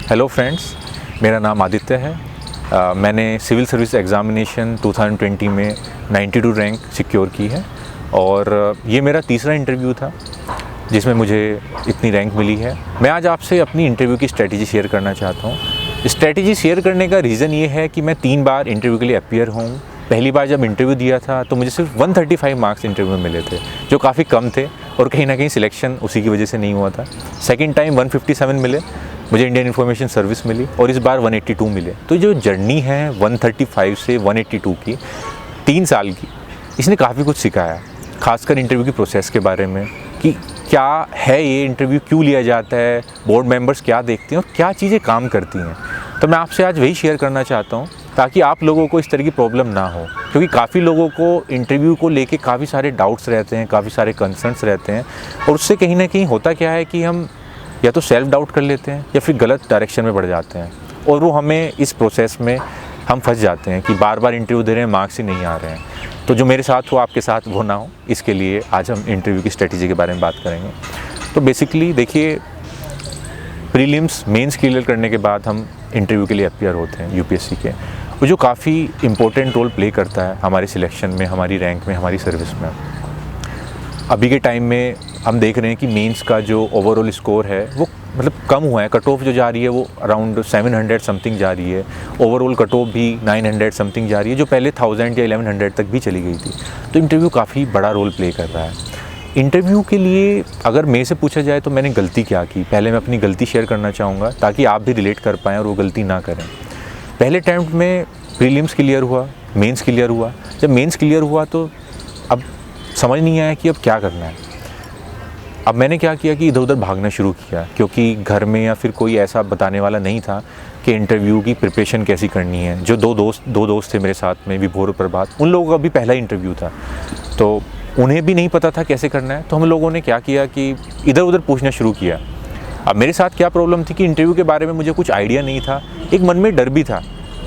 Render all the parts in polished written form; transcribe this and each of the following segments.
Hello friends, मेरा नाम आदित्य है। मैंने सिविल सर्विस एग्ज़ामिनेशन 2020 में 92 रैंक सिक्योर की है और ये मेरा तीसरा इंटरव्यू था जिसमें मुझे इतनी रैंक मिली है। मैं आज आपसे अपनी इंटरव्यू की स्ट्रेटजी शेयर करना चाहता हूँ। स्ट्रेटजी शेयर करने का रीज़न ये है कि मैं 3 बार इंटरव्यू के लिए अपीयर हूँ। पहली बार जब इंटरव्यू दिया था तो मुझे सिर्फ 135 मार्क्स इंटरव्यू में मिले थे, जो काफ़ी कम थे और कहीं ना कहीं सिलेक्शन उसी की वजह से नहीं हुआ था। सेकेंड टाइम 157 मिले, मुझे इंडियन इन्फॉर्मेशन सर्विस मिली और इस बार 182 मिले। तो जो जर्नी है 135 से 182 की 3 साल की, इसने काफ़ी कुछ सिखाया, खासकर इंटरव्यू की प्रोसेस के बारे में कि क्या है ये इंटरव्यू, क्यों लिया जाता है, बोर्ड मेंबर्स क्या देखते हैं और क्या चीज़ें काम करती हैं। तो मैं आपसे आज वही शेयर करना चाहता हूँ ताकि आप लोगों को इस तरह की प्रॉब्लम ना हो, क्योंकि काफ़ी लोगों को इंटरव्यू को लेके काफ़ी सारे डाउट्स रहते हैं, काफ़ी सारे कंसर्न्स रहते हैं और उससे कहीं ना कहीं होता क्या है कि हम या तो सेल्फ डाउट कर लेते हैं या फिर गलत डायरेक्शन में बढ़ जाते हैं और वो हमें इस प्रोसेस में हम फंस जाते हैं कि बार बार इंटरव्यू दे रहे हैं, मार्क्स ही नहीं आ रहे हैं। तो जो मेरे साथ हो आपके साथ वो ना हो, इसके लिए आज हम इंटरव्यू की स्ट्रेटजी के बारे में बात करेंगे। तो बेसिकली देखिए, प्रीलिम्स मेंस क्लियर करने के बाद हम इंटरव्यू के लिए अपीयर होते हैं यूपीएससी के, वो जो काफ़ी इंपॉर्टेंट रोल प्ले करता है हमारे सिलेक्शन में, हमारी रैंक में, हमारी सर्विस में। अभी के टाइम में हम देख रहे हैं कि मेंस का जो ओवरऑल स्कोर है वो मतलब कम हुआ है। कट ऑफ जो जा रही है वो अराउंड 700 समथिंग जा रही है, ओवरऑल कट ऑफ भी 900 समथिंग जा रही है, जो पहले 1000 या 1100 तक भी चली गई थी। तो इंटरव्यू काफ़ी बड़ा रोल प्ले कर रहा है। इंटरव्यू के लिए अगर मेरे से पूछा जाए तो मैंने गलती क्या की, पहले मैं अपनी गलती शेयर करना चाहूँगा ताकि आप भी रिलेट कर पाएँ और वो गलती ना करें। पहले अटैम्प्ट में प्रीलिम्स क्लियर हुआ, मेंस क्लियर हुआ। जब मेंस क्लियर हुआ तो अब समझ नहीं आया कि अब क्या करना है। अब मैंने क्या किया कि इधर उधर भागना शुरू किया, क्योंकि घर में या फिर कोई ऐसा बताने वाला नहीं था कि इंटरव्यू की प्रिपरेशन कैसी करनी है। जो दो दोस्त थे मेरे साथ में, विभोर और प्रभात, उन लोगों का भी पहला इंटरव्यू था तो उन्हें भी नहीं पता था कैसे करना है। तो हम लोगों ने क्या किया कि इधर उधर पूछना शुरू किया। अब मेरे साथ क्या प्रॉब्लम थी कि इंटरव्यू के बारे में मुझे कुछ आइडिया नहीं था, एक मन में डर भी था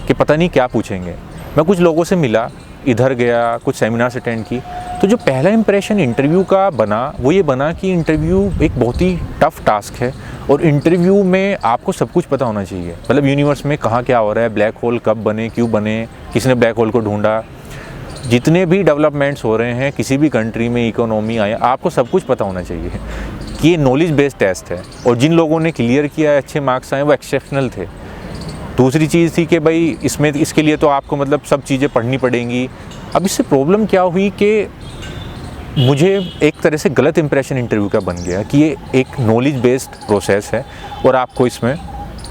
कि पता नहीं क्या पूछेंगे। मैं कुछ लोगों से मिला, इधर गया, कुछ सेमिनार्स अटेंड की। तो जो पहला इंप्रेशन इंटरव्यू का बना वो ये बना कि इंटरव्यू एक बहुत ही टफ़ टास्क है और इंटरव्यू में आपको सब कुछ पता होना चाहिए। मतलब यूनिवर्स में कहाँ क्या हो रहा है, ब्लैक होल कब बने, क्यों बने, किसने ब्लैक होल को ढूंढा, जितने भी डेवलपमेंट्स हो रहे हैं किसी भी कंट्री में, इकोनॉमी आया, आपको सब कुछ पता होना चाहिए कि ये नॉलेज बेस्ड टेस्ट है। और जिन लोगों ने क्लियर किया, अच्छे मार्क्स आए, वो एक्सेप्शनल थे। दूसरी चीज़ थी कि भाई इसमें इसके लिए तो आपको मतलब सब चीज़ें पढ़नी पड़ेंगी। अब इससे प्रॉब्लम क्या हुई कि मुझे एक तरह से गलत इंप्रेशन इंटरव्यू का बन गया कि ये एक नॉलेज बेस्ड प्रोसेस है और आपको इसमें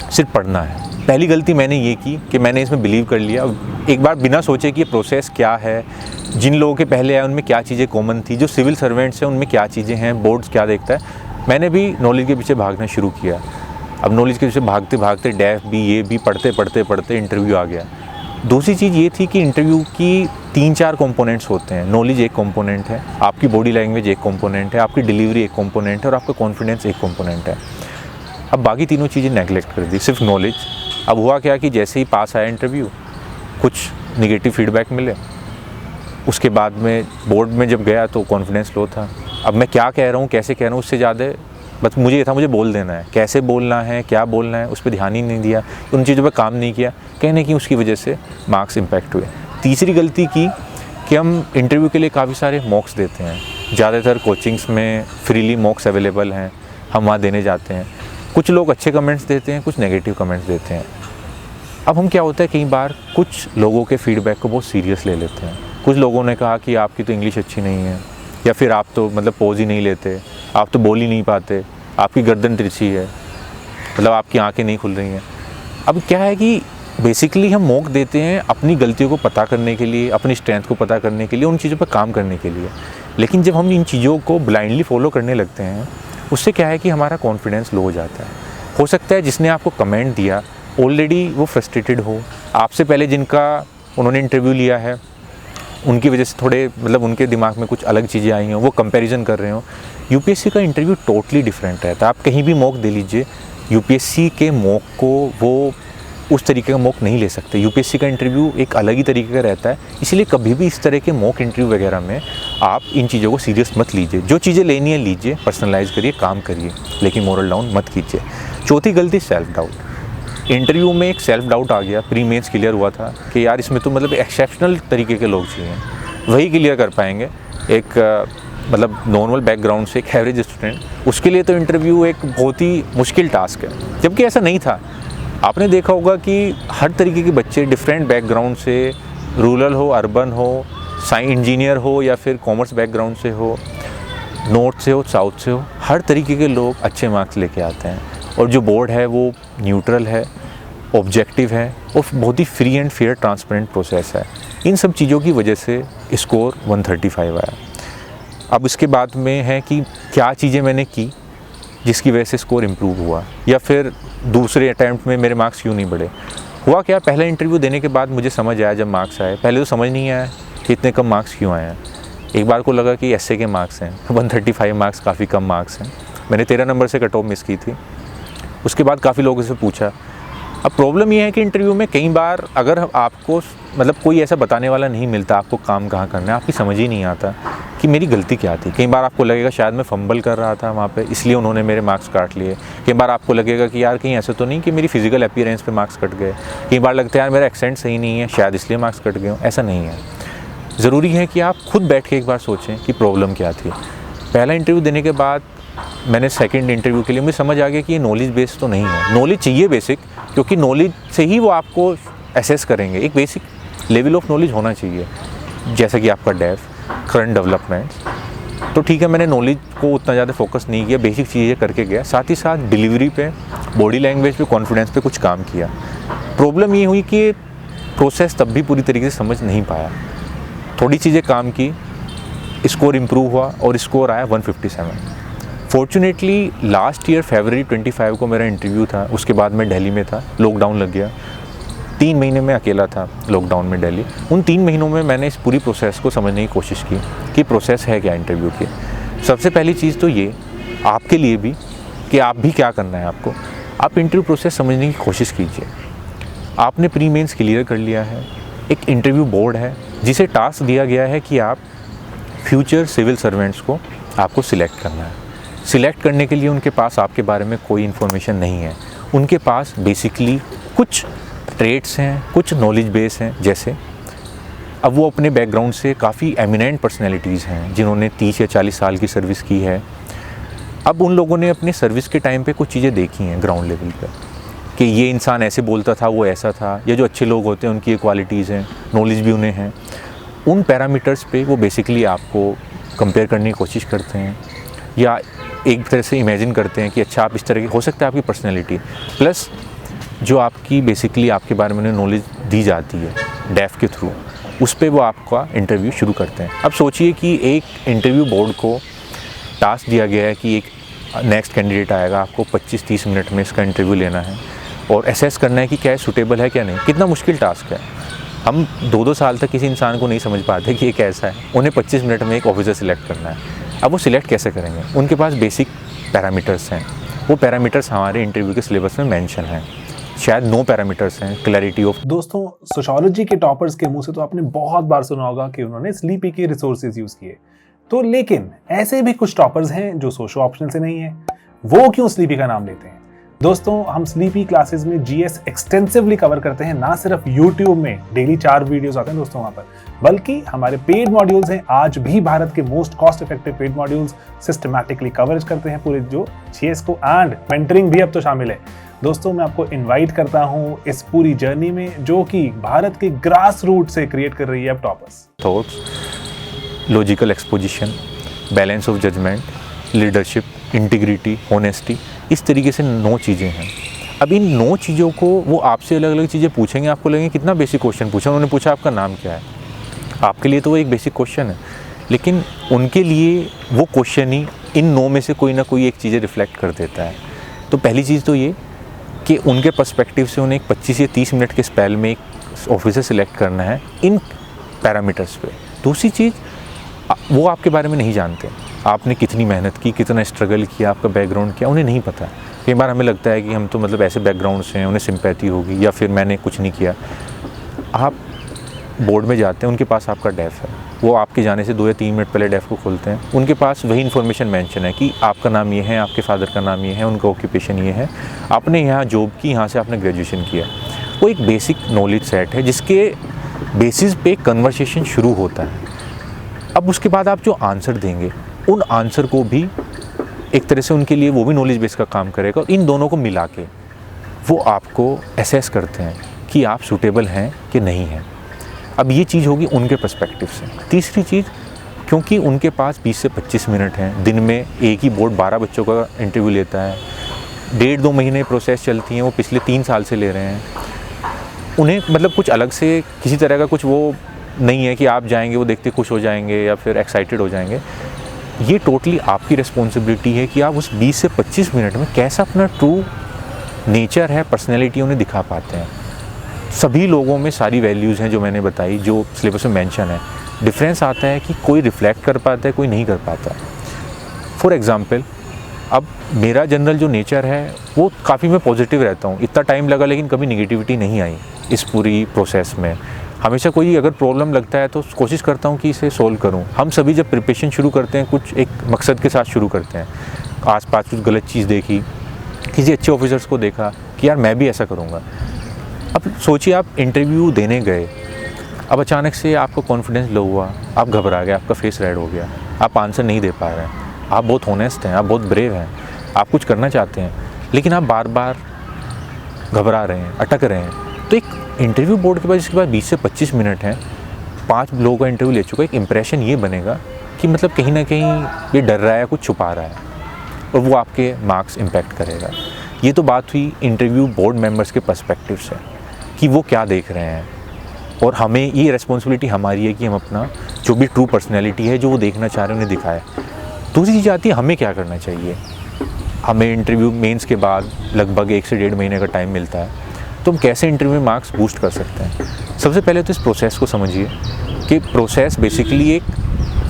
सिर्फ पढ़ना है। पहली गलती मैंने ये की कि मैंने इसमें बिलीव कर लिया एक बार बिना सोचे कि ये प्रोसेस क्या है, जिन लोगों के पहले आए उनमें क्या चीज़ें कॉमन थी, जो सिविल सर्वेंट्स हैं उनमें क्या चीज़ें हैं, बोर्ड्स क्या देखता है। मैंने भी नॉलेज के पीछे भागना शुरू किया। अब नॉलेज के पीछे भागते भागते डैफ भी, ये भी पढ़ते इंटरव्यू आ गया। दूसरी चीज़ ये थी कि इंटरव्यू की 3-4 कंपोनेंट्स होते हैं। नॉलेज एक कंपोनेंट है, आपकी बॉडी लैंग्वेज एक कंपोनेंट है, आपकी डिलीवरी एक कंपोनेंट है और आपका कॉन्फिडेंस एक कंपोनेंट है। अब बाकी तीनों चीज़ें नेगलेक्ट कर दी, सिर्फ नॉलेज। अब हुआ क्या कि जैसे ही पास आया इंटरव्यू, कुछ निगेटिव फीडबैक मिले, उसके बाद में बोर्ड में जब गया तो कॉन्फिडेंस लो था। अब मैं क्या कह रहा हूँ, कैसे कह रहा हूँ, उससे ज़्यादा बस मुझे ये था मुझे बोल देना है, कैसे बोलना है, क्या बोलना है, उस पर ध्यान ही नहीं दिया, उन चीज़ों पर काम नहीं किया, कहीं ना कहीं उसकी वजह से मार्क्स इम्पैक्ट हुए। तीसरी गलती की कि हम इंटरव्यू के लिए काफ़ी सारे मॉक्स देते हैं। ज़्यादातर कोचिंग्स में फ्रीली मॉक्स अवेलेबल हैं, हम वहाँ देने जाते हैं। कुछ लोग अच्छे कमेंट्स देते हैं, कुछ नेगेटिव कमेंट्स देते हैं। अब हम क्या होता है, कई बार कुछ लोगों के फीडबैक को बहुत सीरियस ले लेते हैं। कुछ लोगों ने कहा कि आपकी तो इंग्लिश अच्छी नहीं है, या फिर आप तो मतलब पोज ही नहीं लेते, आप तो बोल ही नहीं पाते, आपकी गर्दन तिरछी है, मतलब आपकी आंखें नहीं खुल रही हैं। अब क्या है कि बेसिकली हम मॉक देते हैं अपनी गलतियों को पता करने के लिए, अपनी स्ट्रेंथ को पता करने के लिए, उन चीज़ों पर काम करने के लिए। लेकिन जब हम इन चीज़ों को ब्लाइंडली फॉलो करने लगते हैं, उससे क्या है कि हमारा कॉन्फिडेंस लो हो जाता है। हो सकता है जिसने आपको कमेंट दिया ऑलरेडी वो फ्रस्ट्रेटेड हो, आपसे पहले जिनका उन्होंने इंटरव्यू लिया है उनकी वजह से थोड़े मतलब उनके दिमाग में कुछ अलग चीज़ें आई हों, वो कंपैरिजन कर रहे हो। यूपीएससी का इंटरव्यू टोटली डिफरेंट रहता है। आप कहीं भी मॉक दे लीजिए, यूपीएससी के मॉक को वो उस तरीके का मॉक नहीं ले सकते। यूपीएससी का इंटरव्यू एक अलग ही तरीके का रहता है, इसलिए कभी भी इस तरह के मॉक इंटरव्यू वगैरह में आप इन चीज़ों को सीरियस मत लीजिए। जो चीज़ें लेनी है लीजिए, पर्सनलाइज करिए, काम करिए, लेकिन मोरल डाउन मत कीजिए। चौथी गलती सेल्फ डाउट। इंटरव्यू में एक सेल्फ डाउट आ गया, प्री मेंस क्लियर हुआ था कि यार इसमें तो मतलब एक्सेप्शनल तरीके के लोग चाहिए, वही क्लियर कर पाएंगे। एक मतलब नॉर्मल बैकग्राउंड से एक एवरेज स्टूडेंट, उसके लिए तो इंटरव्यू एक बहुत ही मुश्किल टास्क है, जबकि ऐसा नहीं था। आपने देखा होगा कि हर तरीके के बच्चे डिफरेंट बैकग्राउंड से, रूरल हो, अर्बन हो, इंजीनियर हो या फिर कॉमर्स बैकग्राउंड से हो, नॉर्थ से हो, साउथ से हो, हर तरीके के लोग अच्छे मार्क्स लेके आते हैं। और जो बोर्ड है वो न्यूट्रल है, ऑब्जेक्टिव है और बहुत ही free and fair transparent process है। इन सब चीज़ों की वजह से स्कोर 135 आया। अब इसके बाद में है कि क्या चीज़ें मैंने की जिसकी वजह से स्कोर इम्प्रूव हुआ, या फिर दूसरे अटैम्प्ट में मेरे मार्क्स क्यों नहीं बढ़े। हुआ क्या, पहला इंटरव्यू देने के बाद मुझे समझ आया, जब मार्क्स आए, पहले तो समझ नहीं आया कि इतने कम मार्क्स क्यों आए हैं। एक बार को लगा कि एसए के मार्क्स हैं, 135 मार्क्स काफ़ी कम मार्क्स हैं। मैंने 13 नंबर से कट ऑफ मिस की थी। उसके बाद काफ़ी लोगों से पूछा। अब प्रॉब्लम ये है कि इंटरव्यू में कई बार अगर आपको मतलब कोई ऐसा बताने वाला नहीं मिलता आपको काम कहाँ करना है, आपकी समझ ही नहीं आता कि मेरी गलती क्या थी। कई बार आपको लगेगा शायद मैं फंबल कर रहा था वहाँ पे, इसलिए उन्होंने मेरे मार्क्स काट लिए। कई बार आपको लगेगा कि यार कहीं ऐसा तो नहीं कि मेरी फिजिकल अपीयरेंस पे मार्क्स कट गए। कई बार लगता है यार मेरा एक्सेंट सही नहीं है, शायद इसलिए मार्क्स कट गए। ऐसा नहीं है। ज़रूरी है कि आप खुद बैठ के एक बार सोचें कि प्रॉब्लम क्या थी। पहला इंटरव्यू देने के बाद मैंने सेकंड इंटरव्यू के लिए मुझे समझ आ गया कि ये नॉलेज बेस तो नहीं है। नॉलेज चाहिए बेसिक, क्योंकि नॉलेज से ही वो आपको असेस करेंगे। एक बेसिक लेवल ऑफ नॉलेज होना चाहिए, जैसा कि आपका डेफ, करंट डेवलपमेंट्स। तो ठीक है, मैंने नॉलेज को उतना ज़्यादा फोकस नहीं किया, बेसिक चीज़ें करके गया। साथ ही साथ डिलीवरी पे, बॉडी लैंग्वेज पे, कॉन्फिडेंस पे कुछ काम किया। प्रॉब्लम ये हुई कि प्रोसेस तब भी पूरी तरीके से समझ नहीं पाया। थोड़ी चीज़ें काम की, स्कोर इम्प्रूव हुआ और स्कोर आया 157। फॉर्चुनेटली लास्ट ईयर फरवरी 25 को मेरा इंटरव्यू था। उसके बाद मैं दिल्ली में था, लॉकडाउन लग गया। 3 महीने में अकेला था लॉकडाउन में दिल्ली। उन 3 महीनों में मैंने इस पूरी प्रोसेस को समझने की कोशिश की कि प्रोसेस है क्या इंटरव्यू की। सबसे पहली चीज़ तो ये आपके लिए भी कि आप भी क्या करना है आपको। आप इंटरव्यू प्रोसेस समझने की कोशिश कीजिए। आपने प्री मेंस क्लियर कर लिया है, एक इंटरव्यू बोर्ड है जिसे टास्क दिया गया है कि आप फ्यूचर सिविल सर्वेंट्स को आपको सिलेक्ट करना है। सिलेक्ट करने के लिए उनके पास आपके बारे में कोई इन्फॉर्मेशन नहीं है। उनके पास बेसिकली कुछ ट्रेड्स हैं, कुछ नॉलेज बेस हैं। जैसे अब वो अपने बैकग्राउंड से काफ़ी एमिनेंट पर्सनैलिटीज़ हैं जिन्होंने 30 या 40 साल की सर्विस की है। अब उन लोगों ने अपने सर्विस के टाइम पे कुछ चीज़ें देखी हैं ग्राउंड लेवल पे कि ये इंसान ऐसे बोलता था, वो ऐसा था, या जो अच्छे लोग होते हैं उनकी ये क्वालिटीज़ हैं, नॉलेज भी उन्हें हैं। उन पैरामीटर्स पे वो बेसिकली आपको कंपेयर करने की कोशिश करते हैं, या एक तरह से इमेजिन करते हैं कि अच्छा आप इस तरह की हो सकता है आपकी पर्सनैलिटी, प्लस जो आपकी बेसिकली आपके बारे में नॉलेज दी जाती है डेफ के थ्रू, उस पर वो आपका इंटरव्यू शुरू करते हैं। अब सोचिए कि एक इंटरव्यू बोर्ड को टास्क दिया गया है कि एक नेक्स्ट कैंडिडेट आएगा, आपको 25-30 मिनट में इसका इंटरव्यू लेना है और असेस करना है कि क्या सूटेबल है क्या नहीं। कितना मुश्किल टास्क है। हम 2-2 साल तक किसी इंसान को नहीं समझ पाते कि ये कैसा है। उन्हें 25 मिनट में एक ऑफिसर सिलेक्ट करना है। अब वो सिलेक्ट कैसे करेंगे? उनके पास बेसिक पैरामीटर्स हैं। वो पैरामीटर्स हमारे इंटरव्यू के सिलेबस में मेंशन हैं। शायद 9 पैरामीटर्स हैं। Clarity of. दोस्तों, सोशियोलॉजी के टॉपर्स के मुंह से तो आपने बहुत बार सुना होगा कि उन्होंने स्लीपी के रिसोर्सेज यूज किए। तो लेकिन ऐसे भी कुछ टॉपर्स हैं जो सोशो ऑप्शनल से नहीं है। वो क्यों स्लीपी का नाम लेते हैं? दोस्तों, हम स्लीपी क्लासेस में जीएस एक्सटेंसिवली कवर करते हैं। ना सिर्फ यूट्यूब में डेली 4 वीडियोस आते हैं दोस्तों वहां पर, बल्कि हमारे पेड मॉड्यूल्स हैं। आज भी भारत के most cost effective paid modules systematically coverage करते हैं पूरे जो जीएस को, एंड मेंटरिंग भी अब तो शामिल है। दोस्तों, मैं आपको इनवाइट करता हूं इस पूरी जर्नी में जो कि भारत के ग्रास रूट से क्रिएट कर रही है अब toppers. Thoughts, logical exposition, balance of judgement, leadership, integrity, honesty, इस तरीके से 9 चीज़ें हैं। अब इन 9 चीज़ों को वो आपसे अलग अलग चीज़ें पूछेंगे। आपको लगेंगे कितना बेसिक क्वेश्चन पूछा। उन्होंने पूछा आपका नाम क्या है। आपके लिए तो वो एक बेसिक क्वेश्चन है, लेकिन उनके लिए वो क्वेश्चन ही इन 9 में से कोई ना कोई एक चीज़ें रिफ्लेक्ट कर देता है। तो पहली चीज़ तो ये कि उनके पर्सपेक्टिव से उन्हें एक 25 या 30 मिनट के स्पेल में एक ऑफिसर सिलेक्ट करना है इन पैरामीटर्स पे। दूसरी चीज़, वो आपके बारे में नहीं जानते। आपने कितनी मेहनत की, कितना स्ट्रगल किया, आपका बैकग्राउंड क्या, उन्हें नहीं पता। कई बार हमें लगता है कि हम तो मतलब ऐसे बैकग्राउंड से हैं, उन्हें सिंपैथी होगी, या फिर मैंने कुछ नहीं किया। आप बोर्ड में जाते हैं, उनके पास आपका डेफ है, वो आपके जाने से 2 या 3 मिनट पहले डेफ को खोलते हैं, उनके पास वही इन्फॉर्मेशन मेंशन है कि आपका नाम ये है, आपके फादर का नाम ये है, उनका ऑक्यूपेशन ये है, आपने यहाँ जॉब की, यहाँ से आपने ग्रेजुएशन किया। वो एक बेसिक नॉलेज सेट है जिसके बेसिस पे कन्वर्सेशन शुरू होता है। अब उसके बाद आप जो आंसर देंगे, उन आंसर को भी एक तरह से उनके लिए वो भी नॉलेज बेस का काम करेगा, और इन दोनों को मिला के वो आपको असेस करते हैं कि आप सूटेबल हैं कि नहीं हैं। अब ये चीज़ होगी उनके पर्सपेक्टिव से। तीसरी चीज़, क्योंकि उनके पास 20 से 25 मिनट हैं, दिन में एक ही बोर्ड 12 बच्चों का इंटरव्यू लेता है, 1.5-2 महीने प्रोसेस चलती हैं, वो पिछले 3 साल से ले रहे हैं। उन्हें मतलब कुछ अलग से किसी तरह का कुछ वो नहीं है कि आप जाएंगे वो देखते खुश हो जाएंगे या फिर एक्साइटेड हो जाएंगे। ये टोटली आपकी रिस्पॉन्सिबिलिटी है कि आप उस 20 से 25 मिनट में कैसा अपना ट्रू नेचर है, पर्सनैलिटी उन्हें दिखा पाते हैं। सभी लोगों में सारी वैल्यूज़ हैं जो मैंने बताई, जो सिलेबस में मेंशन है। डिफरेंस आता है कि कोई रिफ्लेक्ट कर पाता है, कोई नहीं कर पाता। फॉर एग्ज़ाम्पल, अब मेरा जनरल जो नेचर है वो काफ़ी मैं पॉजिटिव रहता हूँ। इतना टाइम लगा लेकिन कभी निगेटिविटी नहीं आई इस पूरी प्रोसेस में। हमेशा कोई अगर प्रॉब्लम लगता है तो कोशिश करता हूँ कि इसे सोल्व करूँ। हम सभी जब प्रिपरेशन शुरू करते हैं कुछ एक मकसद के साथ शुरू करते हैं। आसपास कुछ गलत चीज़ देखी, किसी अच्छे ऑफिसर्स को देखा कि यार मैं भी ऐसा करूँगा। अब सोचिए आप इंटरव्यू देने गए, अब अचानक से आपका कॉन्फिडेंस लो हुआ, आप घबरा गए, आपका फेस रेड हो गया, आप आंसर नहीं दे पा रहे हैं। आप बहुत ऑनेस्ट हैं, आप बहुत ब्रेव हैं, आप कुछ करना चाहते हैं, लेकिन आप बार बार घबरा रहे हैं, अटक रहे हैं। तो एक इंटरव्यू बोर्ड के पास जिसके पास 20 से 25 मिनट हैं, 5 लोगों का इंटरव्यू ले चुका है, एक इंप्रेशन ये बनेगा कि मतलब कहीं ना कहीं ये डर रहा है, कुछ छुपा रहा है, और वो आपके मार्क्स इम्पैक्ट करेगा। ये तो बात हुई इंटरव्यू बोर्ड मेंबर्स के पर्सपेक्टिव से कि वो क्या देख रहे हैं, और हमें ये रिस्पॉन्सिबिलिटी हमारी है कि हम अपना जो भी ट्रू पर्सनैलिटी है जो वो देखना चाह रहे हैं उन्हें दिखाएं। दूसरी चीज़ आती है हमें क्या करना चाहिए। हमें इंटरव्यू मेंस के बाद लगभग 1 से 1.5 महीने का टाइम मिलता है, तो हम कैसे इंटरव्यू में मार्क्स बूस्ट कर सकते हैं। सबसे पहले तो इस प्रोसेस को समझिए कि प्रोसेस बेसिकली एक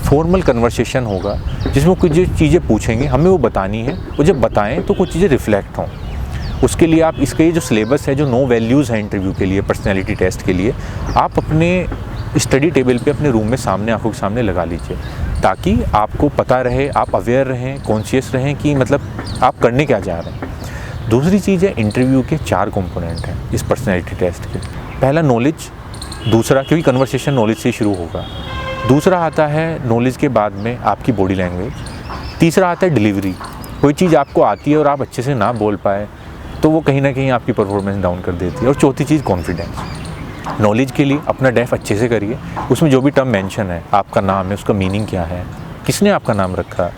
फॉर्मल कन्वर्सेशन होगा जिसमें कुछ जो चीज़ें पूछेंगे हमें वो बतानी है, और जब बताएं तो कुछ चीज़ें रिफ्लेक्ट हों। उसके लिए आप इसका ये जो सिलेबस है, जो 9 वैल्यूज़ हैं इंटरव्यू के लिए, पर्सनैलिटी टेस्ट के लिए, आप अपने स्टडी टेबल पे अपने रूम में सामने आंखों के सामने लगा लीजिए, ताकि आपको पता रहे, आप अवेयर रहें, कॉन्शियस रहें कि मतलब आप करने क्या जा रहे हैं। दूसरी चीज़ है, इंटरव्यू के 4 कंपोनेंट हैं इस पर्सनैलिटी टेस्ट के। पहला नॉलेज, दूसरा क्योंकि कन्वर्सेशन नॉलेज से ही शुरू होगा, दूसरा आता है नॉलेज के बाद में आपकी बॉडी लैंग्वेज, तीसरा आता है डिलीवरी। कोई चीज़ आपको आती है और आप अच्छे से ना बोल पाए तो वो कहीं ना कहीं आपकी परफॉर्मेंस डाउन कर देती है। और चौथी चीज़ कॉन्फिडेंस। नॉलेज के लिए अपना डेफ अच्छे से करिए, उसमें जो भी टर्म मेंशन है, आपका नाम है उसका मीनिंग क्या है, किसने आपका नाम रखा,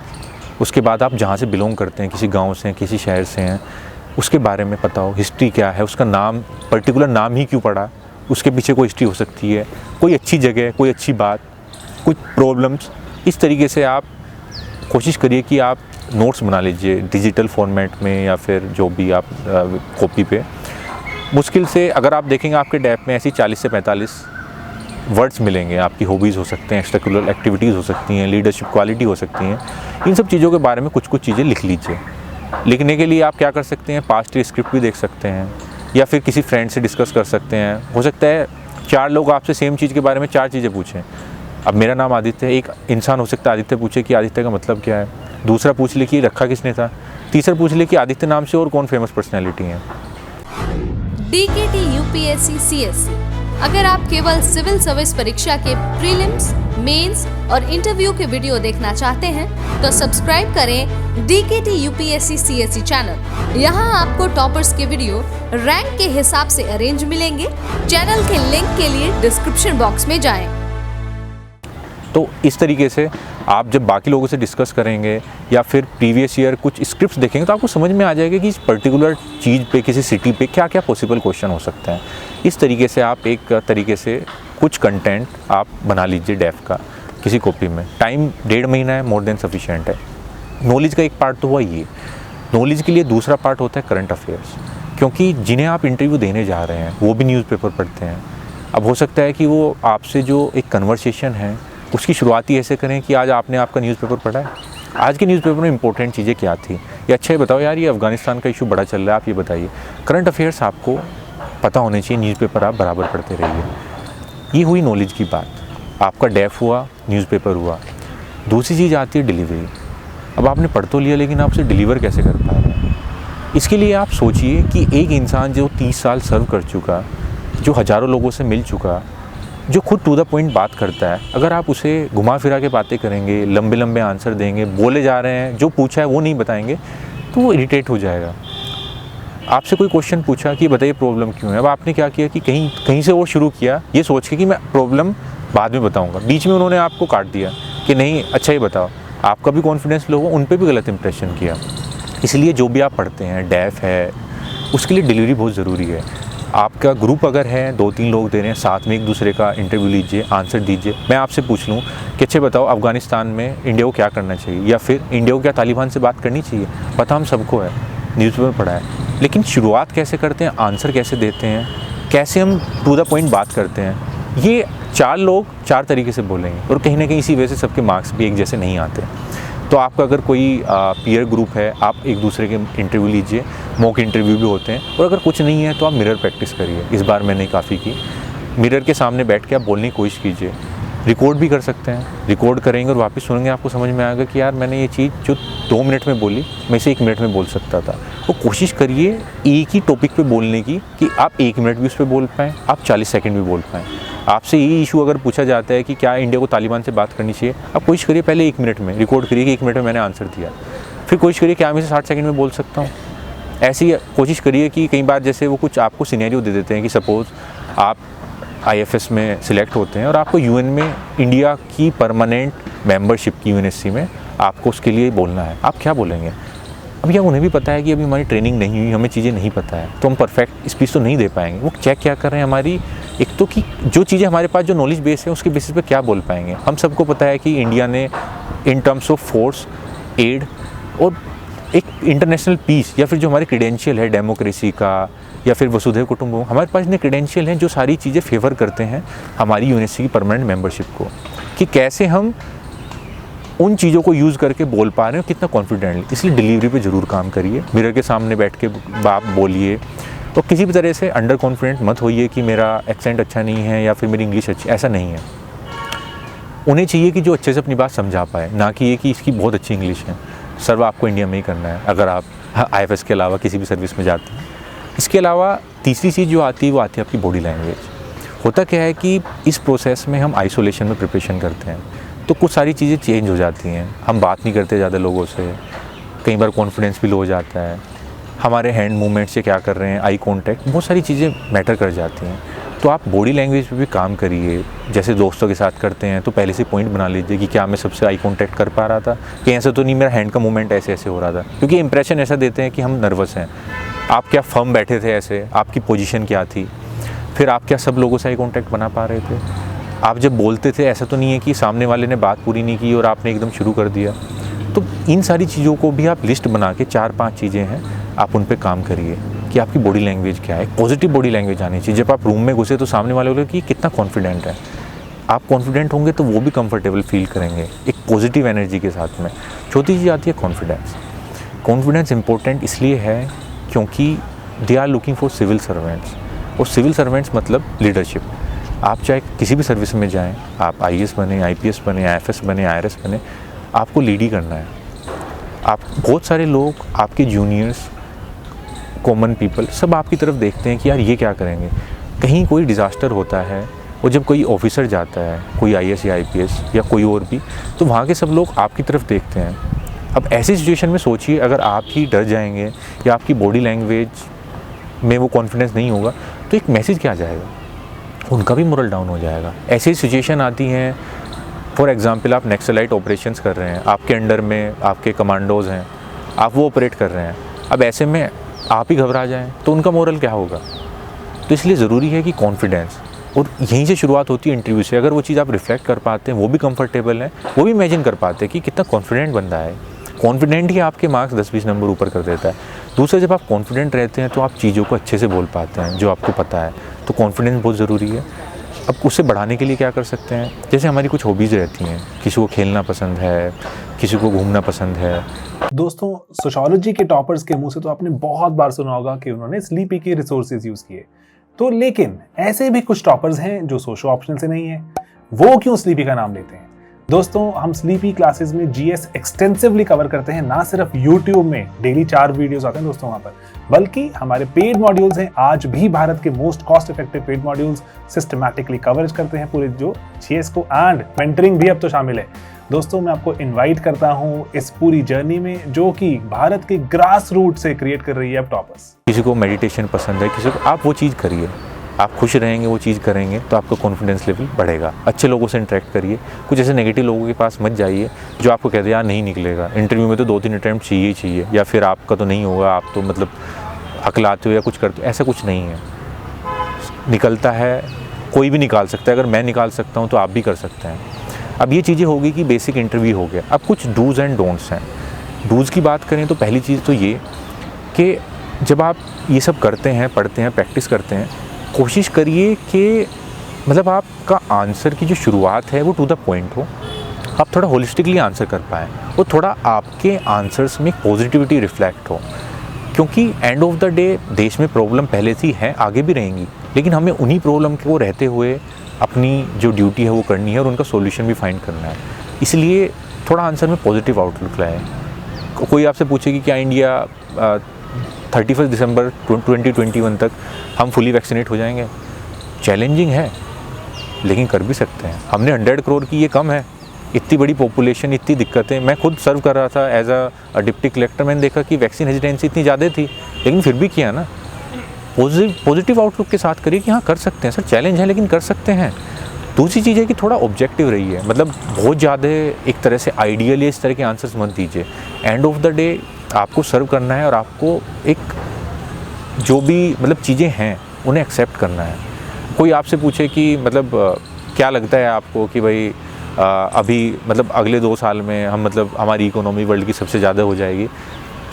उसके बाद आप जहाँ से बिलोंग करते हैं, किसी गांव से हैं, किसी शहर से हैं, उसके बारे में पता हो, हिस्ट्री क्या है, उसका नाम, पर्टिकुलर नाम ही क्यों पड़ा, उसके पीछे कोई हिस्ट्री हो सकती है, कोई अच्छी जगह, कोई अच्छी बात, कुछ प्रॉब्लम्स। इस तरीके से आप कोशिश करिए कि आप नोट्स बना लीजिए डिजिटल फॉर्मेट में या फिर जो भी आप कॉपी पे। मुश्किल से अगर आप देखेंगे आपके डेफ में ऐसी 40 से 45 वर्ड्स मिलेंगे। आपकी हॉबीज़ हो सकते हैं, एक्स्ट्रा एक्टिविटीज़ हो सकती हैं, लीडरशिप क्वालिटी हो सकती हैं। इन सब चीज़ों के बारे में कुछ कुछ चीज़ें लिख लीजिए। लिखने के लिए आप क्या कर सकते हैं, पास्ट ईयर स्क्रिप्ट भी देख सकते हैं, या फिर किसी फ्रेंड से डिस्कस कर सकते हैं। हो सकता है 4 लोग आपसे सेम चीज़ के बारे में 4 चीज़ें पूछें। अब मेरा नाम आदित्य है, एक इंसान हो सकता है आदित्य पूछे कि आदित्य का मतलब क्या है, दूसरा पूछ ले कि रखा किसने था, तीसरा पूछ ले कि आदित्य नाम से और कौन फेमस पर्सनैलिटी हैं। DKT UPSC CSC। अगर आप केवल सिविल सर्विस परीक्षा के प्रीलिम्स, मेंस और इंटरव्यू के वीडियो देखना चाहते हैं तो सब्सक्राइब करें DKT UPSC CSC चैनल। यहाँ आपको टॉपर्स के वीडियो रैंक के हिसाब से अरेंज मिलेंगे। चैनल के लिंक के लिए डिस्क्रिप्शन बॉक्स में जाएं। तो इस तरीके से आप जब बाकी लोगों से डिस्कस करेंगे या फिर प्रीवियस ईयर कुछ स्क्रिप्ट्स देखेंगे तो आपको समझ में आ जाएगा कि इस पर्टिकुलर चीज़ पे, किसी सिटी पे क्या क्या पॉसिबल क्वेश्चन हो सकता है। इस तरीके से आप एक तरीके से कुछ कंटेंट आप बना लीजिए डेफ का किसी कॉपी में। टाइम 1.5 महीना है, मोर देन सफिशिएंट है। नॉलेज का एक पार्ट तो हुआ ये। नॉलेज के लिए दूसरा पार्ट होता है करंट अफेयर्स, क्योंकि जिन्हें आप इंटरव्यू देने जा रहे हैं वो भी न्यूज़पेपर पढ़ते हैं। अब हो सकता है कि वो आपसे जो एक कन्वर्सेशन है उसकी शुरुआत ही ऐसे करें कि आज आपने आपका न्यूज़पेपर पढ़ा है, आज के न्यूज़पेपर में इंपॉर्टेंट चीज़ें क्या थी, या अच्छा ये बताओ यार ये अफ़गानिस्तान का इशू बड़ा चल रहा है, आप ये बताइए। करंट अफेयर्स आपको पता होने चाहिए, न्यूज़पेपर आप बराबर पढ़ते रहिए। ये हुई नॉलेज की बात। आपका डेफ हुआ, न्यूज़पेपर हुआ। दूसरी चीज़ आती है डिलीवरी। अब आपने पढ़ तो लिया, लेकिन आप उसे डिलीवर कैसे कर पा रहे हैं? इसके लिए आप सोचिए कि एक इंसान जो 30 साल सर्व कर चुका, जो हज़ारों लोगों से मिल चुका, जो खुद टू द पॉइंट बात करता है, अगर आप उसे घुमा फिरा के बातें करेंगे, लंबे लंबे आंसर देंगे, बोले जा रहे हैं, जो पूछा है वो नहीं बताएंगे, तो वो इरिटेट हो जाएगा। आपसे कोई क्वेश्चन पूछा कि बताइए प्रॉब्लम क्यों है, अब आपने क्या किया कि कहीं से वो शुरू किया ये सोच के कि मैं प्रॉब्लम बाद में बताऊंगा। बीच में उन्होंने आपको काट दिया कि नहीं अच्छा ही बताओ। आपका भी कॉन्फिडेंस लो, उन पर भी गलत इंप्रेशन किया। इसलिए जो भी आप पढ़ते हैं, डेफ है, उसके लिए डिलीवरी बहुत ज़रूरी है। आपका ग्रुप अगर है, 2-3 लोग दे रहे हैं, साथ में एक दूसरे का इंटरव्यू लीजिए, आंसर दीजिए। मैं आपसे पूछ लूँ कि अच्छे बताओ अफ़गानिस्तान में इंडिया को क्या करना चाहिए, या फिर इंडिया को क्या तालिबान से बात करनी चाहिए, पता हम सबको है, न्यूज़पेपर पढ़ा है। लेकिन शुरुआत कैसे करते हैं, आंसर कैसे देते हैं, कैसे हम टू द पॉइंट बात करते हैं, ये 4 लोग 4 तरीके से बोलेंगे, और कहीं ना कहीं इसी वजह से सबके मार्क्स भी एक जैसे नहीं आते। तो आपका अगर कोई पीयर ग्रुप है, आप एक दूसरे के इंटरव्यू लीजिए, मॉक इंटरव्यू भी होते हैं। और अगर कुछ नहीं है तो आप मिरर प्रैक्टिस करिए। इस बार मैंने काफ़ी की। मिरर के सामने बैठ के आप बोलने की कोशिश कीजिए। रिकॉर्ड भी कर सकते हैं, रिकॉर्ड करेंगे और वापस सुनेंगे, आपको समझ में आएगा कि यार मैंने ये चीज़ जो 2 मिनट में बोली, मैं इसे 1 मिनट में बोल सकता था। तो कोशिश करिए एक ही टॉपिक पे बोलने की कि आप 1 मिनट भी उस पर बोल पाएँ, आप 40 सेकंड भी बोल पाएँ। आपसे ये इशू अगर पूछा जाता है कि क्या इंडिया को तालिबान से बात करनी चाहिए, आप कोशिश करिए पहले 1 मिनट में रिकॉर्ड करिए कि 1 मिनट में मैंने आंसर दिया। फिर कोशिश करिए क्या मैं इसे 60 सेकंड में बोल सकता हूँ। ऐसी कोशिश करिए कि कई बार जैसे वो कुछ आपको सिनेरियो दे देते हैं कि सपोज़ आप IFS में सिलेक्ट होते हैं और आपको UN में इंडिया की परमानेंट मेंबरशिप की UNSC में आपको उसके लिए बोलना है, आप क्या बोलेंगे? अब यह उन्हें भी पता है कि अभी हमारी ट्रेनिंग नहीं हुई, हमें चीज़ें नहीं पता है, तो हम परफेक्ट स्पीच तो नहीं दे पाएंगे। वो चेक क्या कर रहे हैं हमारी, एक तो कि जो चीज़ें हमारे पास जो नॉलेज बेस है उसके बेसिस पे क्या बोल पाएंगे। हम सबको पता है कि इंडिया ने in terms of force, aid और एक इंटरनेशनल पीस, या फिर जो हमारे क्रेडेंशियल है डेमोक्रेसी का, या फिर वसुधैव कुटुंबकम, हमारे पास इतने क्रेडेंशियल हैं जो सारी चीज़ें फेवर करते हैं हमारी UNSC की परमानेंट मेंबरशिप को, कि कैसे हम उन चीज़ों को यूज़ करके बोल पा रहे हैं, कितना कॉन्फिडेंटली। इसलिए डिलीवरी पे ज़रूर काम करिए। मिरर के सामने बैठ के आप बोलिए, तो किसी भी तरह से अंडर कॉन्फिडेंट मत होइए कि मेरा एक्सेंट अच्छा नहीं है या फिर मेरी इंग्लिश अच्छी, ऐसा नहीं है। उन्हें चाहिए कि जो अच्छे से अपनी बात समझा पाए, ना कि ये कि इसकी बहुत अच्छी इंग्लिश है। सर्व आपको इंडिया में ही करना है अगर आप IFS के अलावा किसी भी सर्विस में जाते हैं। इसके अलावा तीसरी चीज़ जो आती है वो आती है आपकी बॉडी लैंग्वेज। होता क्या है कि इस प्रोसेस में हम आइसोलेशन में प्रिपरेशन करते हैं, तो कुछ सारी चीज़ें चेंज हो जाती हैं। हम बात नहीं करते ज़्यादा लोगों से, कई बार कॉन्फिडेंस भी लो हो जाता है, हमारे हैंड मूवमेंट से क्या कर रहे हैं, आई कॉन्टैक्ट, बहुत सारी चीज़ें मैटर कर जाती हैं। तो आप बॉडी लैंग्वेज पे भी काम करिए। जैसे दोस्तों के साथ करते हैं तो पहले से पॉइंट बना लीजिए कि क्या मैं सबसे आई कॉन्टैक्ट कर पा रहा था, कि ऐसा तो नहीं मेरा हैंड का मूवमेंट ऐसे ऐसे हो रहा था, क्योंकि इंप्रेशन ऐसा देते हैं कि हम नर्वस हैं। आप क्या फर्म बैठे थे, ऐसे आपकी पोजीशन क्या थी, फिर आप क्या सब लोगों से आई कॉन्टैक्ट बना पा रहे थे, आप जब बोलते थे ऐसा तो नहीं है कि सामने वाले ने बात पूरी नहीं की और आपने एकदम शुरू कर दिया। तो इन सारी चीज़ों को भी आप लिस्ट बना के 4-5 चीज़ें हैं, आप उन पे काम करिए कि आपकी बॉडी लैंग्वेज क्या है। पॉजिटिव बॉडी लैंग्वेज आनी चाहिए। जब आप रूम में घुसे तो सामने वाले को कि कितना कॉन्फिडेंट है। आप कॉन्फिडेंट होंगे तो वो भी कंफर्टेबल फील करेंगे एक पॉजिटिव एनर्जी के साथ में। चौथी चीज़ आती है कॉन्फिडेंस। कॉन्फिडेंस इंपॉर्टेंट इसलिए है क्योंकि they are looking for civil servants, और सिविल सर्वेंट्स मतलब लीडरशिप। आप चाहे किसी भी सर्विस में जाएं, आप IAS बने, IPS बने, IFS बने, IRS बने, आपको लीड ही करना है। आप बहुत सारे लोग, आपके जूनियर्स, कॉमन पीपल, सब आपकी तरफ देखते हैं कि यार ये क्या करेंगे। कहीं कोई डिज़ास्टर होता है और जब कोई ऑफिसर जाता है, कोई IAS या IPS या कोई और भी, तो वहाँ के सब लोग आपकी तरफ देखते हैं। अब ऐसी सिचुएशन में सोचिए, अगर आप ही डर जाएंगे या आपकी बॉडी लैंग्वेज में वो कॉन्फिडेंस नहीं होगा तो एक मैसेज क्या जाएगा, उनका भी मोरल डाउन हो जाएगा। ऐसी सिचुएशन आती हैं, फॉर एग्जांपल आप नक्सलाइट ऑपरेशंस कर रहे हैं, आपके अंडर में आपके कमांडोज़ हैं, आप वो ऑपरेट कर रहे हैं। अब ऐसे में आप ही घबरा जाएं तो उनका मोरल क्या होगा। तो इसलिए ज़रूरी है कि कॉन्फिडेंस, और यहीं से शुरुआत होती है इंटरव्यू से। अगर वो चीज़ आप रिफ्लेक्ट कर पाते हैं, वो भी कंफर्टेबल हैं, वो भी इमेजिन कर पाते हैं कि कितना कॉन्फिडेंट बंदा है। कॉन्फिडेंट ही आपके मार्क्स 10-20 नंबर ऊपर कर देता है। दूसरा, जब आप कॉन्फिडेंट रहते हैं तो आप चीज़ों को अच्छे से बोल पाते हैं जो आपको पता है। तो कॉन्फिडेंस बहुत ज़रूरी है। अब उससे बढ़ाने के लिए क्या कर सकते हैं, जैसे हमारी कुछ हॉबीज़ रहती हैं, किसी को खेलना पसंद है, किसी को घूमना पसंद है। दोस्तों, सोशियोलॉजी के टॉपर्स के मुंह से तो आपने बहुत बार सुना होगा कि उन्होंने स्लीपी के रिसोर्सेज यूज़ किए। तो लेकिन ऐसे भी कुछ टॉपर्स हैं जो सोशो ऑप्शनल से नहीं है, वो क्यों स्लीपी का नाम लेते हैं? दोस्तों, हम स्लीपी क्लासेस में जीएस एक्सटेंसिवली कवर करते हैं, ना सिर्फ यूट्यूब में डेली 4 वीडियोस आते हैं दोस्तों वहां पर, बल्कि हमारे पेड मॉड्यूल्स हैं। आज भी भारत के most cost effective paid modules systematically coverage करते हैं पूरे जो जीएस को, एंड मेंटरिंग भी अब तो शामिल है। दोस्तों, मैं आपको इनवाइट करता हूं इस पूरी जर्नी में जो कि भारत के ग्रास रूट से क्रिएट कर रही है अब टॉपर्स। किसी को मेडिटेशन पसंद है, किसी को, आप वो चीज़ करिए, आप खुश रहेंगे, वो चीज़ करेंगे तो आपका कॉन्फिडेंस लेवल बढ़ेगा। अच्छे लोगों से इंटरेक्ट करिए, कुछ ऐसे नेगेटिव लोगों के पास मत जाइए जो आपको कहते हैं यार नहीं निकलेगा, इंटरव्यू में तो 2-3 अटैम्प्ट चाहिए ही चाहिए, या फिर आपका तो नहीं होगा, आप तो मतलब अकलाते हो या कुछ करते हो। ऐसा कुछ नहीं है, निकलता है, कोई भी निकाल सकता है। अगर मैं निकाल सकता हूँ तो आप भी कर सकते हैं। अब ये चीज़ें होगी कि बेसिक इंटरव्यू हो गया। अब कुछ डूज़ एंड डोंट्स हैं। डूज़ की बात करें तो पहली चीज़ तो ये कि जब आप ये सब करते हैं, पढ़ते हैं, प्रैक्टिस करते हैं, कोशिश करिए कि मतलब आपका आंसर की जो शुरुआत है वो टू द पॉइंट हो, आप थोड़ा होलिस्टिकली आंसर कर पाएँ, वो थोड़ा आपके आंसर्स में पॉजिटिविटी रिफ्लेक्ट हो। क्योंकि एंड ऑफ द डे देश में प्रॉब्लम पहले से ही है, आगे भी रहेंगी, लेकिन हमें उन्हीं प्रॉब्लम को रहते हुए अपनी जो ड्यूटी है वो करनी है और उनका सॉल्यूशन भी फाइंड करना है। इसलिए थोड़ा आंसर में पॉजिटिव आउटलुक लाए। कोई आपसे पूछे कि क्या इंडिया 31 दिसंबर 2021 तक हम फुली वैक्सीनेट हो जाएंगे? चैलेंजिंग है, लेकिन कर भी सकते हैं। हमने 100 करोड़ की, ये कम है, इतनी बड़ी पॉपुलेशन, इतनी दिक्कतें। मैं खुद सर्व कर रहा था एज अ डिप्टी कलेक्टर, मैंने देखा कि वैक्सीन हेजिटेंसी इतनी ज़्यादा थी, लेकिन फिर भी किया ना। पॉजिटिव आउटलुक के साथ करिए कि हाँ कर सकते हैं सर, चैलेंज है लेकिन कर सकते हैं। दूसरी चीज़ है कि थोड़ा ऑब्जेक्टिव रहिए, मतलब बहुत ज़्यादा एक तरह से आइडियली इस तरह के आंसर्स मत दीजिए। एंड ऑफ द डे आपको सर्व करना है और आपको एक जो भी मतलब चीज़ें हैं उन्हें एक्सेप्ट करना है। कोई आपसे पूछे कि मतलब क्या लगता है आपको कि भाई अभी मतलब अगले 2 साल में हम मतलब हमारी इकोनॉमी वर्ल्ड की सबसे ज़्यादा हो जाएगी?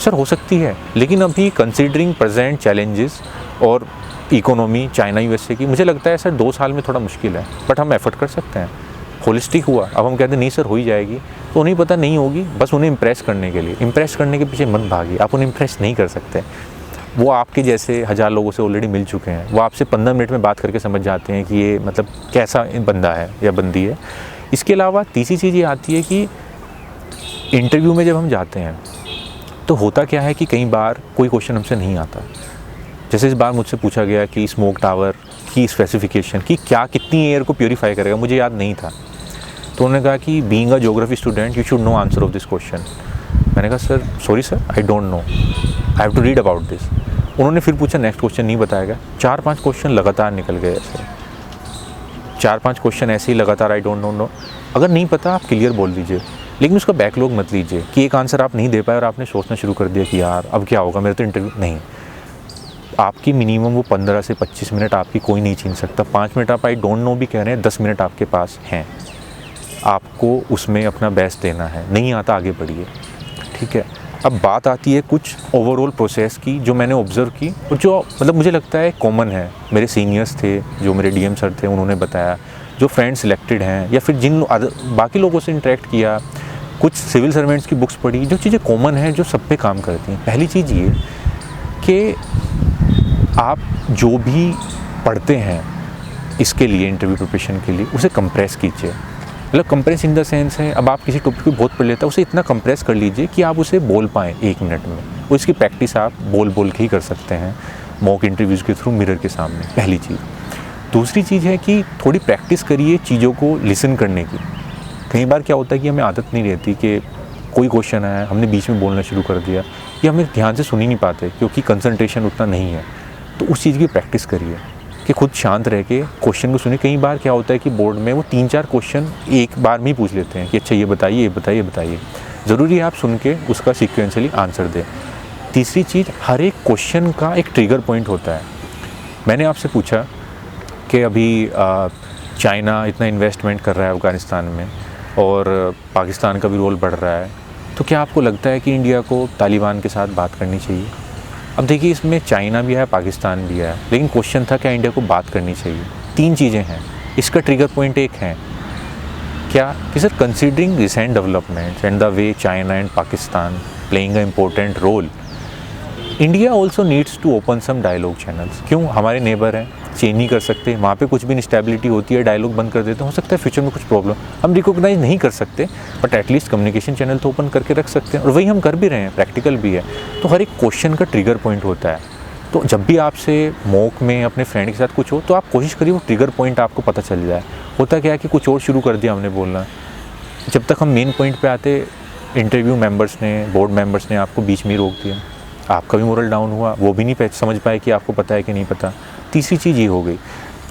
सर हो सकती है, लेकिन अभी कंसीडरिंग प्रेजेंट चैलेंजेस और इकोनॉमी चाइना यूएसए की, मुझे लगता है सर 2 साल में थोड़ा मुश्किल है, बट हम एफर्ट कर सकते हैं। होलिस्टिक हुआ, अब हम कहते हैं नहीं सर हो ही जाएगी, तो उन्हें पता नहीं होगी, बस उन्हें इम्प्रेस करने के लिए। इम्प्रेस करने के पीछे मत भागिए, आप उन्हें इम्प्रेस नहीं कर सकते। वो आपके जैसे 1000 लोगों से ऑलरेडी मिल चुके हैं, वो आपसे 15 मिनट में बात करके समझ जाते हैं कि ये मतलब कैसा बंदा है या बंदी है। इसके अलावा तीसरी चीज़ ये आती है कि इंटरव्यू में जब हम जाते हैं तो होता क्या है कि कई बार कोई क्वेश्चन हमसे नहीं आता। जैसे इस बार मुझसे पूछा गया कि स्मोक टावर की स्पेसिफिकेशन की क्या, कितनी एयर को प्योरीफाई करेगा, मुझे याद नहीं था। तो उन्होंने कहा कि being a geography student you should know answer of this question. मैंने कहा sir sorry sir, I don't know, I have to read about this. उन्होंने फिर पूछा नेक्स्ट क्वेश्चन नहीं बताएगा। 4-5 क्वेश्चन लगातार निकल गए ऐसे, 4-5 क्वेश्चन ऐसे ही लगातार आई डोंट नो। अगर नहीं पता आप क्लियर बोल दीजिए, लेकिन उसका बैकलॉग मत लीजिए कि एक आंसर आप नहीं दे पाए और आपने सोचना शुरू कर दिया कि यार अब क्या होगा, मेरा तो इंटरव्यू नहीं। आपकी मिनिमम वो 15 से 25 मिनट आपकी कोई नहीं छीन सकता। 5 मिनट आप आई डोंट नो भी कह रहे हैं, 10 मिनट आपके पास हैं, आपको उसमें अपना बेस्ट देना है। नहीं आता आगे बढ़िए, ठीक है। अब बात आती है कुछ ओवरऑल प्रोसेस की जो मैंने ऑब्जर्व की और जो मतलब मुझे लगता है कॉमन है। मेरे सीनियर्स थे, जो मेरे डीएम सर थे, उन्होंने बताया, जो फ्रेंड्स सिलेक्टेड हैं या फिर जिन बाकी लोगों से इंटरेक्ट किया, कुछ सिविल सर्वेंट्स की बुक्स पढ़ी, जो चीज़ें कॉमन हैं जो सब पे काम करती हैं। पहली चीज़ ये कि आप जो भी पढ़ते हैं इसके लिए, इंटरव्यू प्रिपरेशन के लिए, उसे कंप्रेस कीजिए। मतलब कंप्रेस इन द सेंस है, अब आप किसी टॉपिक को बहुत पढ़ लेते हैं, उसे इतना कंप्रेस कर लीजिए कि आप उसे बोल पाएँ 1 मिनट में। और इसकी प्रैक्टिस आप बोल के ही कर सकते हैं, मॉक इंटरव्यूज़ के थ्रू, मिरर के सामने, पहली चीज़। दूसरी चीज़ है कि थोड़ी प्रैक्टिस करिए चीज़ों को लिसन करने की। कई बार क्या होता है कि हमें आदत नहीं रहती कि कोई क्वेश्चन आया, हमने बीच में बोलना शुरू कर दिया, या हमें ध्यान से सुन ही नहीं पाते क्योंकि कंसंट्रेशन उतना नहीं है। तो उस चीज़ की प्रैक्टिस करिए कि खुद शांत रह के क्वेश्चन को सुनिए। कई बार क्या होता है कि बोर्ड में वो 3-4 क्वेश्चन एक बार में ही पूछ लेते हैं कि अच्छा ये बताइए, ये बताइए, बताइए। ज़रूरी है आप सुन के उसका सीक्वेंशली आंसर दें। तीसरी चीज़, हर एक क्वेश्चन का एक ट्रिगर पॉइंट होता है। मैंने आपसे पूछा कि अभी चाइना इतना इन्वेस्टमेंट कर रहा है अफ़गानिस्तान में और पाकिस्तान का भी रोल बढ़ रहा है, तो क्या आपको लगता है कि इंडिया को तालिबान के साथ बात करनी चाहिए? अब देखिए, इसमें चाइना भी है, पाकिस्तान भी है, लेकिन क्वेश्चन था क्या इंडिया को बात करनी चाहिए। 3 चीज़ें हैं। इसका ट्रिगर पॉइंट एक है क्या कि sir considering recent developments and the way China and Pakistan playing a important role, India also needs to open some dialogue channels. क्यों, हमारे नेबर हैं, चेंज नहीं कर सकते, वहाँ पे कुछ भी इंस्टेबिलिटी होती है, डायलॉग बंद कर देते हैं, हो सकता है फ्यूचर में कुछ प्रॉब्लम हम रिकॉग्नाइज नहीं कर सकते, बट एटलीस्ट कम्युनिकेशन चैनल तो ओपन करके रख सकते हैं, और वही हम कर भी रहे हैं, प्रैक्टिकल भी है। तो हर एक क्वेश्चन का ट्रिगर पॉइंट होता है, तो जब भी आपसे मॉक में अपने फ्रेंड के साथ कुछ हो तो आप कोशिश करिए वो ट्रिगर पॉइंट आपको पता चल जाए। होता क्या है कि कुछ और शुरू कर दिया हमने बोलना, जब तक हम मेन पॉइंट पे आते इंटरव्यू मेंबर्स ने, बोर्ड मेंबर्स ने आपको बीच में रोक दिया, आपका भी मोरल डाउन हुआ, वो भी नहीं समझ पाए कि आपको पता है कि नहीं पता। तीसरी चीज़ ये हो गई।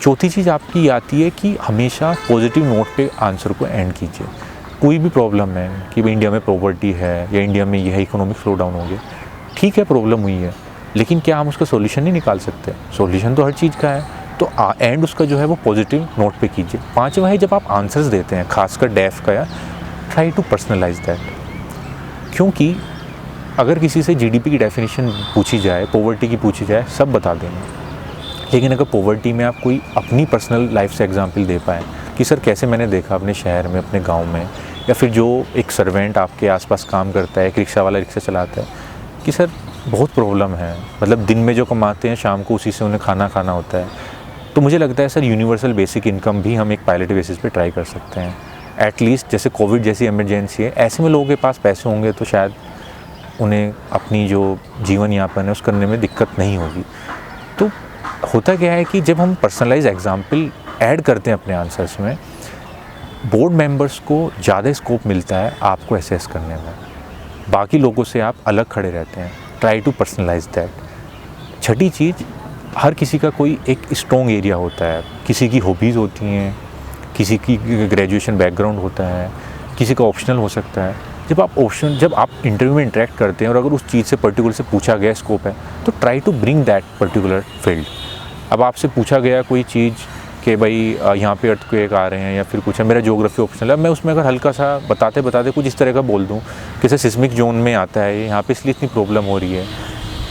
चौथी चीज़ आपकी आती है कि हमेशा पॉजिटिव नोट पे आंसर को एंड कीजिए। कोई भी प्रॉब्लम है कि भाई इंडिया में प्रॉपर्टी है या इंडिया में ये है, इकोनॉमिक स्लो डाउन हो गया, ठीक है प्रॉब्लम हुई है, लेकिन क्या हम उसका सॉल्यूशन नहीं निकाल सकते? सॉल्यूशन तो हर चीज़ का है, तो एंड उसका जो है वो पॉजिटिव नोट पे कीजिए। पांचवा है, जब आप आंसर्स देते हैं खासकर डेफ का, या ट्राई टू पर्सनलाइज दैट। क्योंकि अगर किसी से जीडीपी की डेफिनेशन पूछी जाए, पॉवर्टी की पूछी जाए, सब बता देंगे, लेकिन अगर पॉवर्टी में आप कोई अपनी पर्सनल लाइफ से एग्जांपल दे पाए कि सर कैसे मैंने देखा अपने शहर में, अपने गांव में, या फिर जो एक सर्वेंट आपके आसपास काम करता है, एक रिक्शा वाला रिक्शा चलाता है, कि सर बहुत प्रॉब्लम है, मतलब दिन में जो कमाते हैं शाम को उसी से उन्हें खाना खाना होता है। तो मुझे लगता है सर यूनिवर्सल बेसिक इनकम भी हम एक पायलट बेसिस पे ट्राई कर सकते हैं। एटलीस्ट जैसे कोविड जैसी इमरजेंसी है, ऐसे में लोगों के पास पैसे होंगे तो शायद उन्हें अपनी जो जीवन यापन है उस करने में दिक्कत नहीं होगी। तो होता क्या है कि जब हम पर्सनलाइज एग्जाम्पल ऐड करते हैं अपने आंसर्स में, बोर्ड मेंबर्स को ज़्यादा स्कोप मिलता है आपको असेस करने में, बाकी लोगों से आप अलग खड़े रहते हैं। Try to personalise that. छठी चीज़, हर किसी का कोई एक स्ट्रॉन्ग एरिया होता है, किसी की हॉबीज़ होती हैं, किसी की ग्रेजुएशन बैकग्राउंड होता है, किसी का ऑप्शनल हो सकता है। जब आप इंटरव्यू में इंटरेक्ट करते हैं और अगर उस चीज़ से पर्टिकुलर से पूछा गया स्कोप है, तो try to bring that particular field. अब आपसे पूछा गया कोई चीज़ कि भाई यहाँ पे अर्थक्वेक आ रहे हैं या फिर कुछ है, मेरा ज्योग्राफी ऑप्शनल है, मैं उसमें अगर हल्का सा बताते कुछ इस तरह का बोल दूँ कि सर सिस्मिक जोन में आता है, यहाँ पे इसलिए इतनी प्रॉब्लम हो रही है,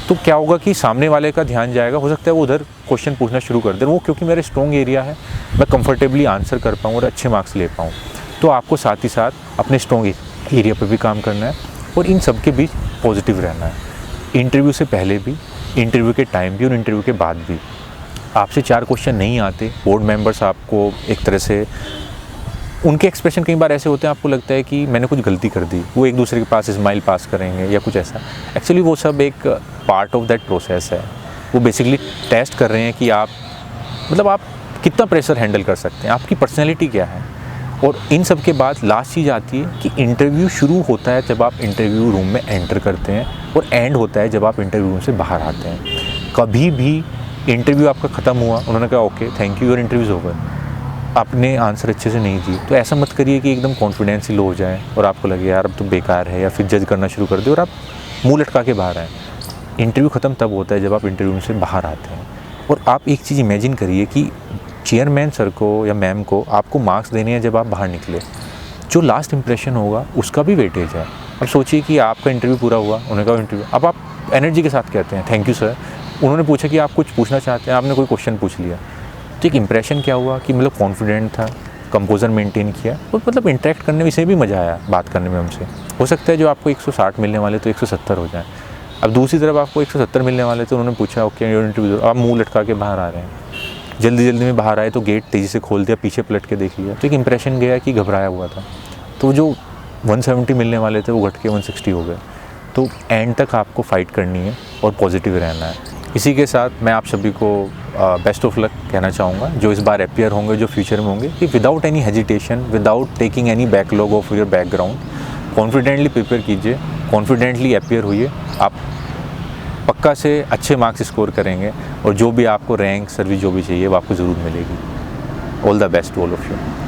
तो क्या होगा कि सामने वाले का ध्यान जाएगा, हो सकता है वो उधर क्वेश्चन पूछना शुरू कर दे, वो क्योंकि मेरा स्ट्रॉन्ग एरिया है, मैं कंफर्टेबली आंसर कर पाऊँ और अच्छे मार्क्स ले पाऊँ। तो आपको साथ ही साथ अपने स्ट्रॉन्ग एरिया पर भी काम करना है और इन सब के बीच पॉजिटिव रहना है। इंटरव्यू से पहले भी, इंटरव्यू के टाइम भी और इंटरव्यू के बाद भी। आपसे 4 क्वेश्चन नहीं आते, बोर्ड मेंबर्स आपको एक तरह से, उनके एक्सप्रेशन कई बार ऐसे होते हैं आपको लगता है कि मैंने कुछ गलती कर दी, वो एक दूसरे के पास स्माइल पास करेंगे या कुछ ऐसा। एक्चुअली वो सब एक पार्ट ऑफ दैट प्रोसेस है। वो बेसिकली टेस्ट कर रहे हैं कि आप कितना प्रेशर हैंडल कर सकते हैं, आपकी पर्सनैलिटी क्या है। और इन सब के बाद लास्ट चीज़ आती है कि इंटरव्यू शुरू होता है जब आप इंटरव्यू रूम में एंटर करते हैं और एंड होता है जब आप इंटरव्यू रूम से बाहर आते हैं। कभी भी इंटरव्यू आपका ख़त्म हुआ, उन्होंने कहा okay thank you your interviews over, आपने आंसर अच्छे से नहीं दिए, तो ऐसा मत करिए कि एकदम कॉन्फिडेंस ही लो हो जाए और आपको लगे यार अब तो बेकार है, या फिर जज करना शुरू कर दे और आप मुँह लटका के बाहर आएँ। इंटरव्यू ख़त्म तब होता है जब आप इंटरव्यू से बाहर आते हैं। और आप एक चीज़ इमेजिन करिए कि चेयरमैन सर को या मैम को आपको मार्क्स देने हैं जब आप बाहर निकले, जो लास्ट इंप्रेशन होगा उसका भी वेटेज है। अब सोचिए कि आपका इंटरव्यू पूरा हुआ, उन्होंने कहा इंटरव्यू, अब आप एनर्जी के साथ कहते हैं थैंक यू सर, उन्होंने पूछा कि आप कुछ पूछना चाहते हैं, आपने कोई क्वेश्चन पूछ लिया, तो एक इंप्रेशन क्या हुआ कि मतलब कॉन्फिडेंट था, कंपोजर मेंटेन किया, और मतलब इंटरेक्ट करने में इसे भी मज़ा आया, बात करने में हमसे। हो सकता है जो आपको 160 मिलने वाले तो 170 हो जाए। अब दूसरी तरफ आपको 170 मिलने वाले तो उन्होंने पूछा ओके योर इंटरव्यू, आप मुँह लटका के बाहर आ रहे हैं, जल्दी में बाहर आए तो गेट तेज़ी से खोल दिया, पीछे पलट के देख लिया, तो एक इंप्रेशन गया कि घबराया हुआ था। तो जो 170 मिलने वाले थे वो घट के 160 हो गए। तो एंड तक आपको फ़ाइट करनी है और पॉजिटिव रहना है। इसी के साथ मैं आप सभी को बेस्ट ऑफ लक कहना चाहूँगा, जो इस बार अपीयर होंगे, जो फ्यूचर में होंगे, कि without any hesitation, without taking any backlog of your background, confidently prepare कीजिए, कॉन्फिडेंटली अपीयर होइए, आप पक्का से अच्छे मार्क्स स्कोर करेंगे और जो भी आपको रैंक सर्विस जो भी चाहिए वो आपको ज़रूर मिलेगी। All the best to all of you.